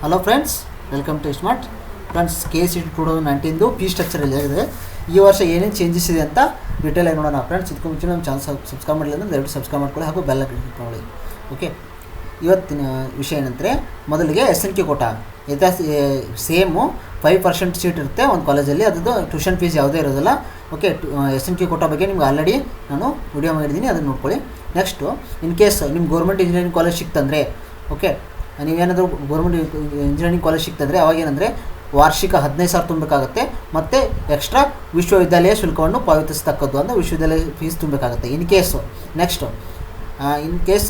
Hello friends, welcome to smart friends. Kcet 2019 fee structure ಇದೆ. ಈ ವರ್ಷ ಏನೇನು ಚೇಂಜಸ್ ಇದೆ ಅಂತ ಡೀಟೇಲ್ ಆಗಿ ನೋಡೋಣ ಫ್ರೆಂಡ್ಸ್. ಇದಕ್ಕೂ ಮುಂಚೆ ನಮ್ಮ ಚಾನಲ್ ಸಬ್ಸ್ಕ್ರೈಬ್ ಮಾಡಿಲ್ಲ ಅಂದರೆ ದಯವಿಟ್ಟು ಸಬ್ಸ್ಕ್ರೈಬ್ ಮಾಡ್ಕೊಳ್ಳಿ ಹಾಗೂ ಬೆಲ್ ಕ್ಲಿಕ್ ಮಾಡಿ. ಓಕೆ, ಇವತ್ತಿನ ವಿಷಯ ಏನಂದರೆ, ಮೊದಲಿಗೆ SNQ ಕೋಟಾ ಸೇಮು 5% ಸೀಟ್ ಇರುತ್ತೆ ಒಂದು ಕಾಲೇಜಲ್ಲಿ. ಅದದ್ದು ಟ್ಯೂಷನ್ ಫೀಸ್ ಯಾವುದೇ ಇರೋದಿಲ್ಲ. ಓಕೆ, SNQ ಕೋಟಾ ಬಗ್ಗೆ ನಿಮ್ಗೆ ಆಲ್ರೆಡಿ ನಾನು ವಿಡಿಯೋ ಮಾಡಿದ್ದೀನಿ, ಅದನ್ನು ನೋಡ್ಕೊಳ್ಳಿ. ನೆಕ್ಸ್ಟು, ಇನ್ ಕೇಸ್ ನಿಮ್ಮ ಗೌರ್ಮೆಂಟ್ ಇಂಜಿನಿಯರಿಂಗ್ ಕಾಲೇಜ್ ಸಿಕ್ತಂದರೆ, ಓಕೆ, ನೀವೇನಾದರೂ ಗೌರ್ಮೆಂಟ್ ಇಂಜಿನಿಯರಿಂಗ್ ಕಾಲೇಜ್ ಸಿಕ್ತಂದರೆ ಅವಾಗೇನಂದರೆ ವಾರ್ಷಿಕ 15,000 ತುಂಬಬೇಕಾಗುತ್ತೆ. ಮತ್ತು ಎಕ್ಸ್ಟ್ರಾ ವಿಶ್ವವಿದ್ಯಾಲಯ ಶುಲ್ಕವನ್ನು ಪಾವತಿಸ್ತಕ್ಕದ್ದು ಅಂದರೆ ವಿಶ್ವವಿದ್ಯಾಲಯ ಫೀಸ್ ತುಂಬಬೇಕಾಗುತ್ತೆ. In case next in case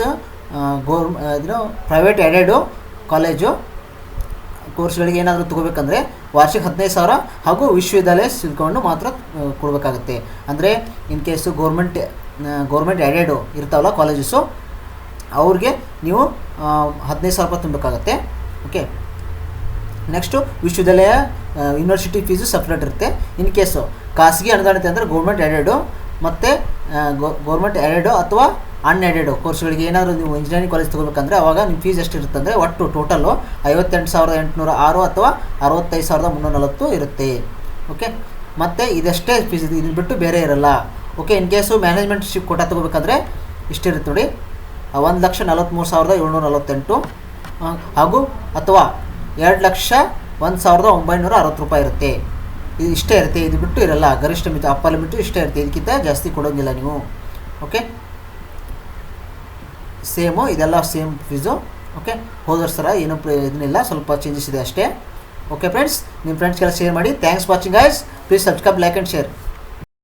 private aided college ಕೋರ್ಸ್ಗಳಿಗೆ ಏನಾದರೂ ತೊಗೋಬೇಕಂದ್ರೆ ವಾರ್ಷಿಕ 15,000 ಹಾಗೂ ವಿಶ್ವವಿದ್ಯಾಲಯ ಶುಲ್ಕವನ್ನು ಮಾತ್ರ ಕೊಡಬೇಕಾಗುತ್ತೆ. ಅಂದರೆ ಇನ್ ಕೇಸು ಗೌರ್ಮೆಂಟ್ ಎಡೆಡು ಇರ್ತಾವಲ್ಲ ಕಾಲೇಜಸ್ಸು, ಅವ್ರಿಗೆ ನೀವು 15,000 ರೂಪಾಯಿ ತುಂಬಬೇಕಾಗತ್ತೆ. ಓಕೆ, ನೆಕ್ಸ್ಟು ವಿಶ್ವವಿದ್ಯಾಲಯ ಯೂನಿವರ್ಸಿಟಿ ಫೀಸು ಸಪ್ರೇಟ್ ಇರುತ್ತೆ. ಇನ್ ಕೇಸು ಖಾಸಗಿ ಅನುದಾನಿತ ಅಂದರೆ ಗೌರ್ಮೆಂಟ್ ಎಡೆಡು ಮತ್ತು ಗೌರ್ಮೆಂಟ್ ಎಡೆಡು ಅಥವಾ ಅನ್ಎಡೆಡು ಕೋರ್ಸ್ಗಳಿಗೆ ಏನಾದರೂ ನೀವು ಇಂಜಿನಿಯರಿಂಗ್ ಕಾಲೇಜ್ ತೊಗೋಬೇಕಂದ್ರೆ ಅವಾಗ ನಿಮ್ಮ ಫೀಸ್ ಎಷ್ಟಿರುತ್ತೆ ಅಂದರೆ ಒಟ್ಟು ಟೋಟಲು 58,806 ಅಥವಾ 65,340 ಇರುತ್ತೆ. ಓಕೆ, ಮತ್ತು ಇದಷ್ಟೇ ಫೀಸ್, ಇದನ್ನು ಬಿಟ್ಟು ಬೇರೆ ಇರಲ್ಲ. ಓಕೆ, ಇನ್ ಕೇಸು ಮ್ಯಾನೇಜ್ಮೆಂಟ್ಶಿಪ್ ಕೋಟಾ ತೊಗೋಬೇಕಂದ್ರೆ ಇಷ್ಟಿರುತ್ತೆ ನೋಡಿ, 1,43,748 ಹಾಗೂ ಅಥವಾ 2,01,960 ರೂಪಾಯಿ ಇರುತ್ತೆ. ಇದು ಇಷ್ಟೇ ಇರುತ್ತೆ, ಇದು ಬಿಟ್ಟು ಇರಲ್ಲ. ಗರಿಷ್ಠ ಮಿತಿ ಅಪ್ಪರ್ ಲಿಮಿಟು ಇಷ್ಟೇ ಇರುತ್ತೆ, ಇದಕ್ಕಿಂತ ಜಾಸ್ತಿ ಕೊಡೋಂಗಿಲ್ಲ ನೀವು. ಓಕೆ, ಸೇಮು, ಇದೆಲ್ಲ ಸೇಮ್ ಫೀಸು. ಓಕೆ, ಹೋದ ವರ್ಷ ಥರ ಏನೂ ಇದನ್ನಿಲ್ಲ, ಸ್ವಲ್ಪ ಚೇಂಜಸ್ ಇದೆ ಅಷ್ಟೇ. ಓಕೆ ಫ್ರೆಂಡ್ಸ್, ನಿಮ್ಮ ಫ್ರೆಂಡ್ಸ್ಗೆಲ್ಲ ಶೇರ್ ಮಾಡಿ. Thanks watching guys. Please subscribe, like and share.